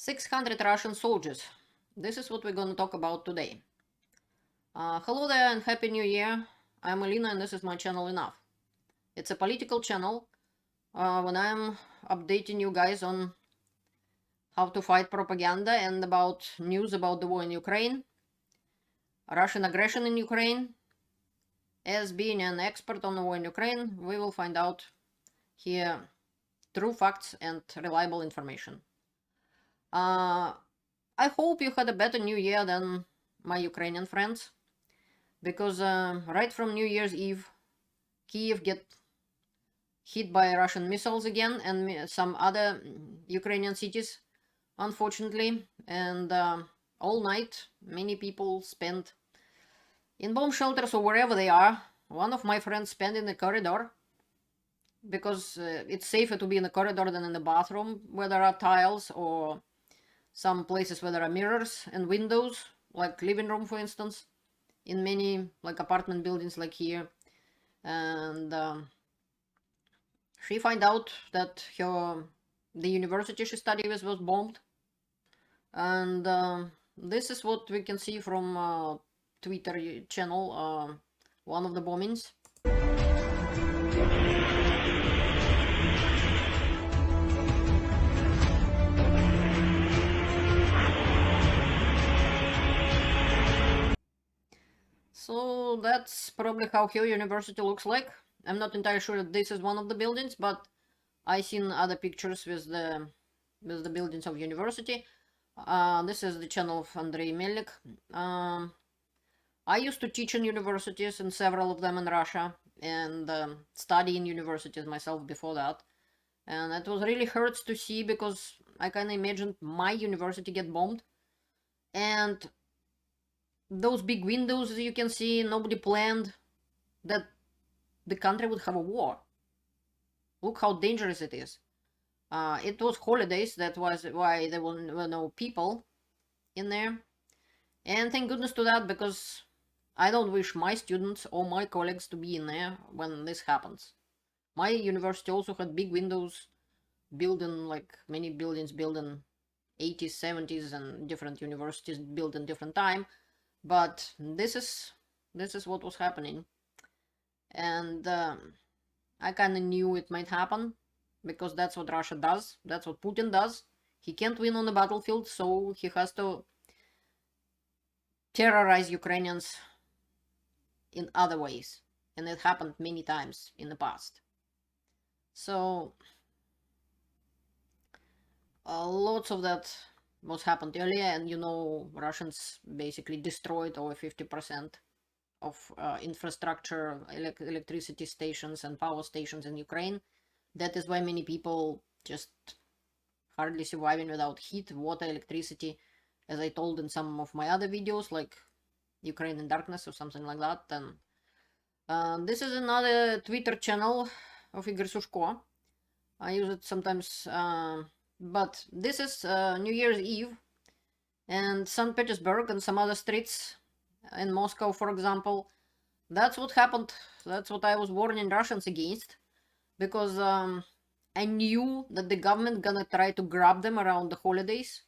600 Russian soldiers. This is what we're going to talk about today. Hello there and Happy New Year. I'm Alina and this is my channel Enough. It's a political channel when I'm updating you guys on how to fight propaganda and about news about the war in Ukraine, Russian aggression in Ukraine. As being an expert on the war in Ukraine, we will find out here true facts and reliable information. I hope you had a better New Year than my Ukrainian friends, because right from New Year's Eve, Kyiv get hit by Russian missiles again and some other Ukrainian cities, unfortunately, and all night many people spent in bomb shelters or wherever they are. One of my friends spent in the corridor, because it's safer to be in the corridor than in the bathroom where there are tiles, or some places where there are mirrors and windows, like living room, for instance, in many like apartment buildings like here. And she found out that the university she studied with was bombed. And this is what we can see from Twitter channel, one of the bombings. So that's probably how her university looks like. I'm not entirely sure that this is one of the buildings, but I seen other pictures with the buildings of university. This is the channel of Andrei Melnik. I used to teach in universities, and several of them in Russia, and study in universities myself before that. And it was really hurts to see, because I kind of imagined my university get bombed. And those big windows, as you can see, nobody planned that the country would have a war. Look how dangerous it is. It was holidays, that was why there were no people in there. And thank goodness to that, because I don't wish my students or my colleagues to be in there when this happens. My university also had big windows, built in, like many buildings built in 80s, 70s, and different universities built in different time. But this is what was happening. And I kind of knew it might happen, because that's what Russia does. That's what Putin does. He can't win on the battlefield, so he has to terrorize Ukrainians in other ways. And it happened many times in the past. So lots of that was happened earlier, and Russians basically destroyed over 50% of infrastructure, electricity stations and power stations in Ukraine. That is why many people just hardly surviving without heat, water, electricity, as I told in some of my other videos, like Ukraine in Darkness or something like that. And this is another Twitter channel of Igor Sushko. I use it sometimes, but this is New Year's Eve, and St. Petersburg and some other streets in Moscow, for example. That's what happened. That's what I was warning Russians against, because I knew that the government gonna try to grab them around the holidays.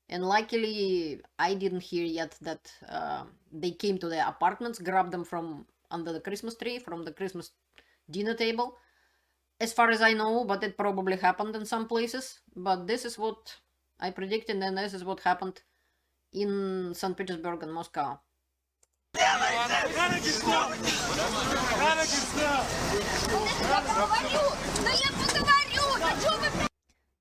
And luckily, I didn't hear yet that they came to their apartments, grabbed them from under the Christmas tree, from the Christmas dinner table. As far as I know, but it probably happened in some places. But this is what I predicted, and this is what happened in St. Petersburg and Moscow.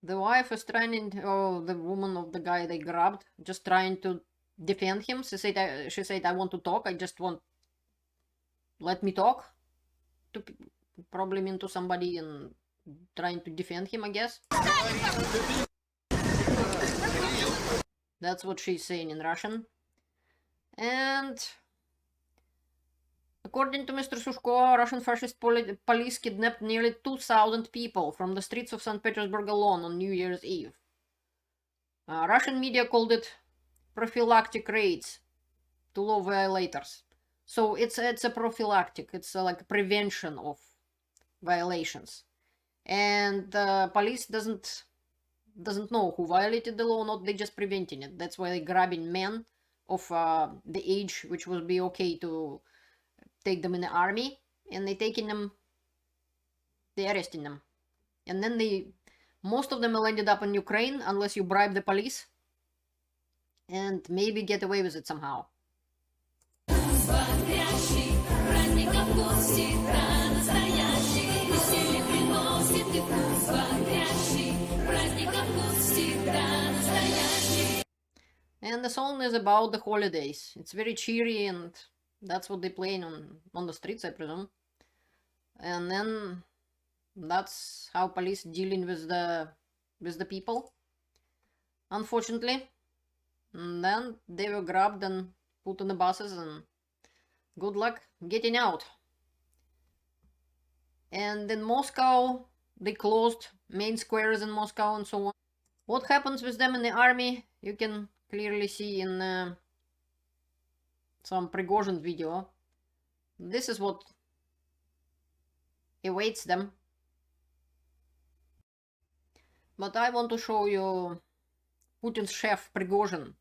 The wife is trying, or the woman of the guy they grabbed, just trying to defend him. She said, I want to talk. I just want, let me talk. To probably mean to somebody and trying to defend him, I guess. That's what she's saying in Russian. And according to Mr. Sushko, Russian fascist police kidnapped nearly 2,000 people from the streets of St. Petersburg alone on New Year's Eve. Russian media called it prophylactic raids to law violators. So it's a prophylactic, it's like prevention of violations. And police doesn't doesn't know who violated the law or not. They're just preventing it. That's why they're grabbing men of the age which would be okay to take them in the army, and they're taking them, they're arresting them, and then most of them will ended up in Ukraine unless you bribe the police and maybe get away with it somehow. And the song is about the holidays. It's very cheery, and that's what they're playing on the streets, I presume. And then that's how police dealing with the people, unfortunately. And then they were grabbed and put on the buses, and good luck getting out. And in Moscow, they closed main squares in Moscow and so on. What happens with them in the army, you can clearly see in some Prigozhin video. This is what awaits them. But I want to show you Putin's chef Prigozhin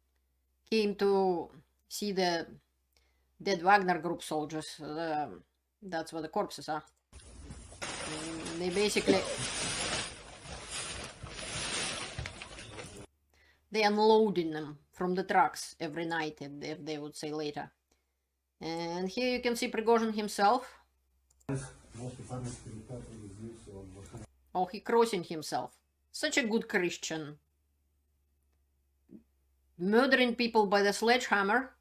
came to see the dead Wagner group soldiers. That's where the corpses are. They basically... They unloading them from the trucks every night, if they would say later. And here you can see Prigozhin himself. Oh, he crossing himself. Such a good Christian. Murdering people by the sledgehammer,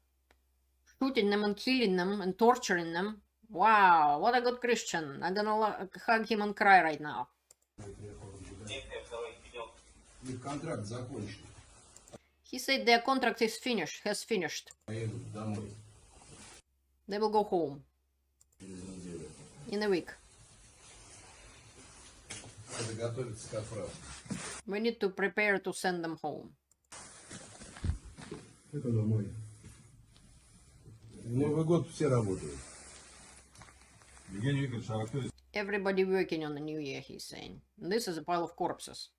shooting them and killing them and torturing them. Wow, what a good Christian. I'm gonna hug him and cry right now. He said their contract is finished, has finished. They will go home in a week. We need to prepare to send them home. Everybody working on the new year, he's saying. And this is a pile of corpses.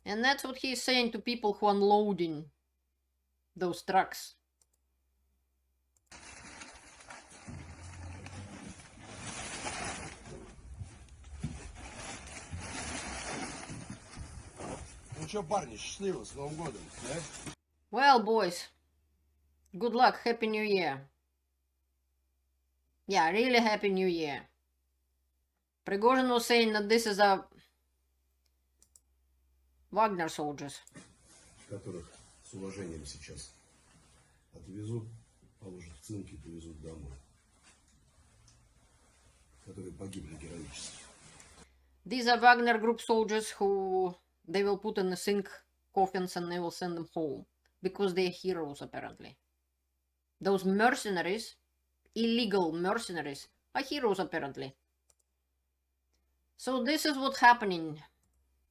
And that's what he's saying to people who are unloading those trucks. Well, boys, good luck, Happy New Year. Yeah, really Happy New Year. Prigozhin was saying that this is a Wagner soldiers. Которых с уважением сейчас отвезут, положат в цинки, повезут домой. Которые погибли героически. These are Wagner group soldiers who they will put in the zinc coffins and they will send them home. Because they're heroes, apparently. Those mercenaries, illegal mercenaries, are heroes, apparently. So this is what's happening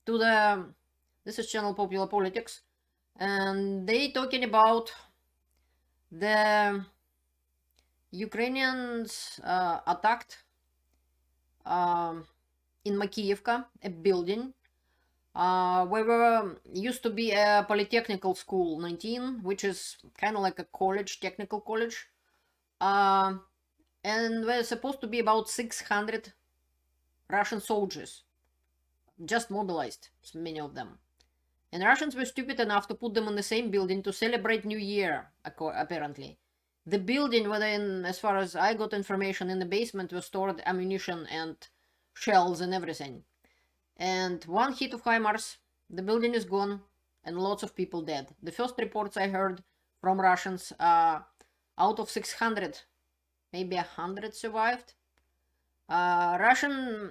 to the... This is channel Popular Politics, and they talking about the Ukrainians attacked in Makeevka, a building where used to be a polytechnical school 19, which is kind of like a college, technical college, and we're supposed to be about 600 Russian soldiers, just mobilized, many of them. And Russians were stupid enough to put them in the same building to celebrate New Year, apparently. The building, as far as I got information, in the basement was stored ammunition and shells and everything. And one hit of HIMARS, the building is gone, and lots of people dead. The first reports I heard from Russians, out of 600, maybe 100 survived. Russian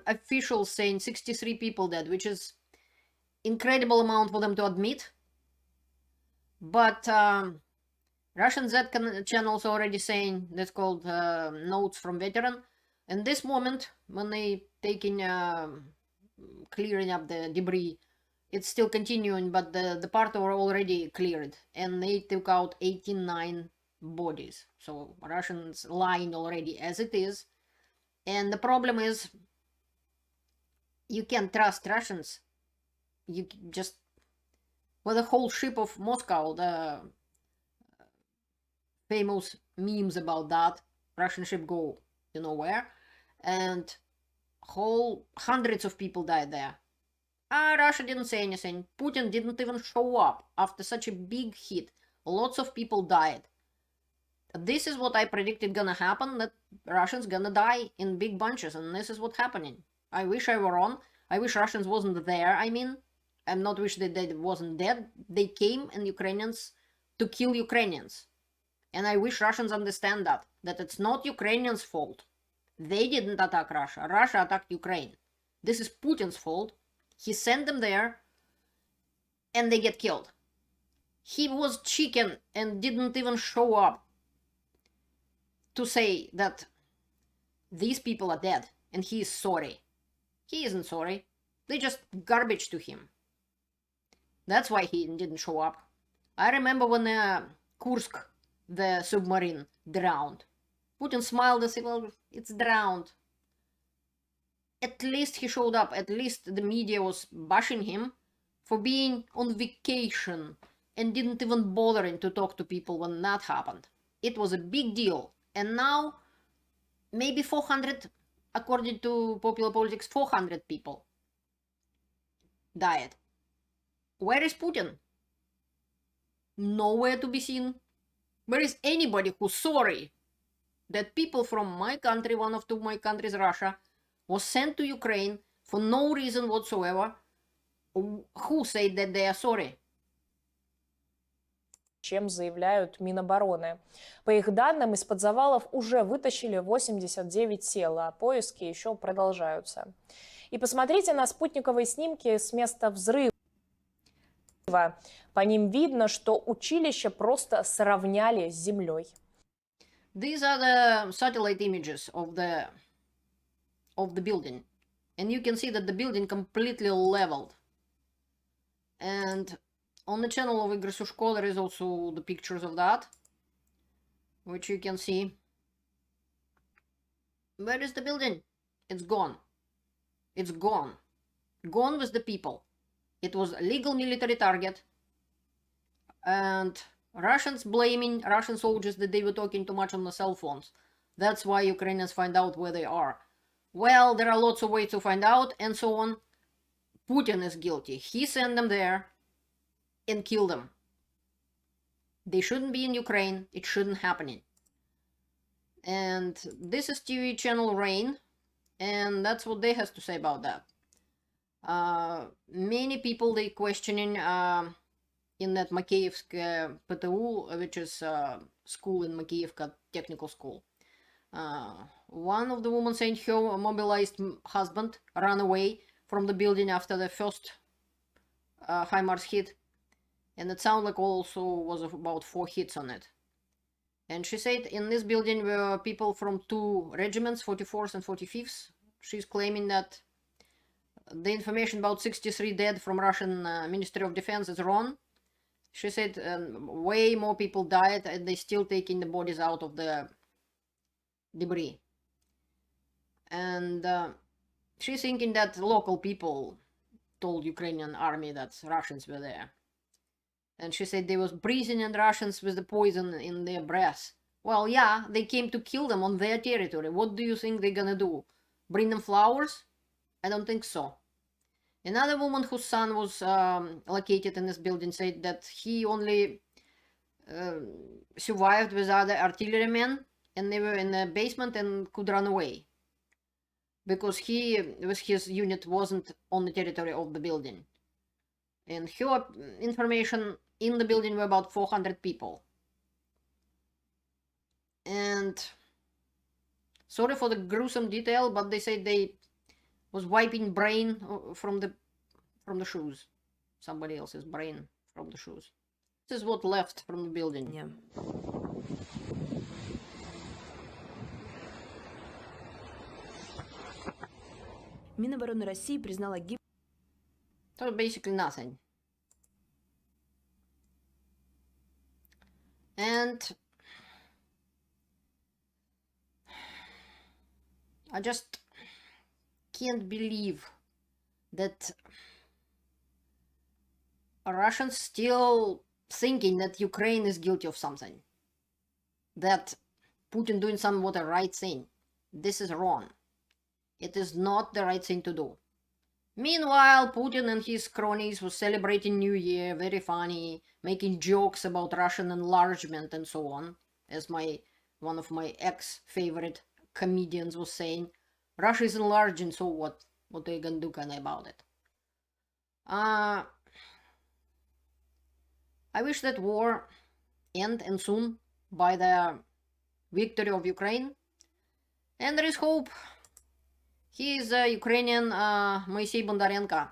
officials saying 63 people dead, which is incredible amount for them to admit, but Russian Z channels already saying, that's called notes from veteran, and this moment when they taking clearing up the debris, it's still continuing, but the part were already cleared, and they took out 89 bodies. So Russians lying already as it is, and the problem is you can't trust Russians. You just, with the whole ship of Moscow, the famous memes about that, Russian ship go you know where, and whole hundreds of people died there. Russia didn't say anything. Putin didn't even show up after such a big hit. Lots of people died. This is what I predicted gonna happen, that Russians gonna die in big bunches, and this is what's happening. I wish I were wrong. I wish Russians wasn't there, I mean. I'm not wish that they wasn't dead. They came and Ukrainians to kill Ukrainians. And I wish Russians understand that it's not Ukrainians' fault. They didn't attack Russia. Russia attacked Ukraine. This is Putin's fault. He sent them there and they get killed. He was chicken and didn't even show up to say that these people are dead and he is sorry. He isn't sorry. They just garbage to him. That's why he didn't show up. I remember when Kursk, the submarine, drowned. Putin smiled and said, well, it's drowned. At least he showed up. At least the media was bashing him for being on vacation and didn't even bother to talk to people when that happened. It was a big deal. And now, maybe 400, according to Popular Politics, 400 people died. Where is Putin? Nowhere to be seen. Where is anybody who's sorry that people from my country, one of my countries, Russia, was sent to Ukraine for no reason whatsoever? Who said that they are sorry? Чем заявляют Минобороны. По их данным, из-под завалов уже вытащили 89 тел, а поиски еще продолжаются. И посмотрите на спутниковые снимки с места взрыва. По ним видно, что училище просто сравняли с землей. These are the satellite images of the building. And you can see that the building completely leveled. And on the channel of Igor Sushko, there is also the pictures of that, which you can see. Where is the building? It's gone. It's gone. Gone with the people. It was a legal military target. And Russians blaming Russian soldiers that they were talking too much on the cell phones. That's why Ukrainians find out where they are. Well, there are lots of ways to find out, and so on. Putin is guilty. He sent them there and killed them. They shouldn't be in Ukraine. It shouldn't happen. And this is TV channel Rain, and that's what they has to say about that. Many people, they questioning in that Makeevka PTU, which is school in Makeevka, technical school. One of the women saying her mobilized husband ran away from the building after the first HIMARS hit. And it sounded like also was about 4 hits on it. And she said in this building were people from 2 regiments, 44th and 45th. She's claiming that the information about 63 dead from Russian Ministry of Defense is wrong. She said way more people died and they still taking the bodies out of the debris. And she's thinking that local people told Ukrainian army that Russians were there. And she said they was breathing in Russians with the poison in their breath. Well, yeah, they came to kill them on their territory. What do you think they're gonna do? Bring them flowers? I don't think so. Another woman whose son was located in this building said that he only survived with other artillerymen, and they were in the basement and could run away. Because he, with his unit, wasn't on the territory of the building. And her information in the building were about 400 people. And sorry for the gruesome detail, but they said they was wiping brain from the shoes. Somebody else's brain from the shoes. This is what left from the building. Yeah. Минобороны России признала гибель. So basically nothing. And I just can't believe that Russians still thinking that Ukraine is guilty of something, that Putin doing somewhat a right thing. This is wrong. It is not the right thing to do. Meanwhile, Putin and his cronies were celebrating New Year, very funny, making jokes about Russian enlargement and so on, as one of my ex-favorite comedians was saying. Russia is enlarging, so what? What are you gonna do about it? I wish that war end and soon by the victory of Ukraine. And there is hope. He is a Ukrainian Moisei Bondarenko.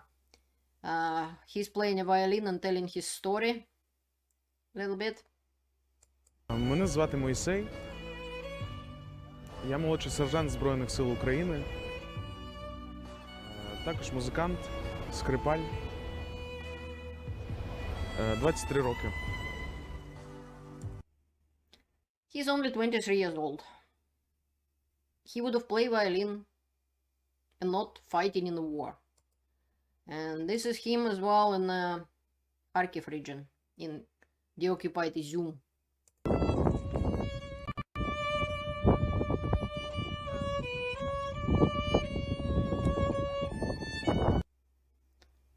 He's playing a violin and telling his story a little bit. Мене звати Moisei. Я молодший сержант Збройних сил України. Також музикант, скрипаль. 23 роки. He's only 23 years old. He would have played violin and not fighting in the war. And this is him as well in the Kharkiv region, in the occupied Izium.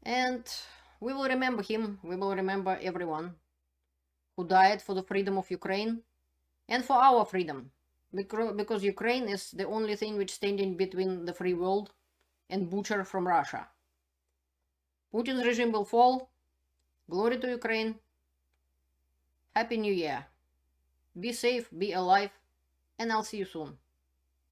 And we will remember him, we will remember everyone who died for the freedom of Ukraine and for our freedom. Because Ukraine is the only thing which standing between the free world and butcher from Russia. Putin's regime will fall. Glory to Ukraine. Happy New Year. Be safe, be alive, and I'll see you soon.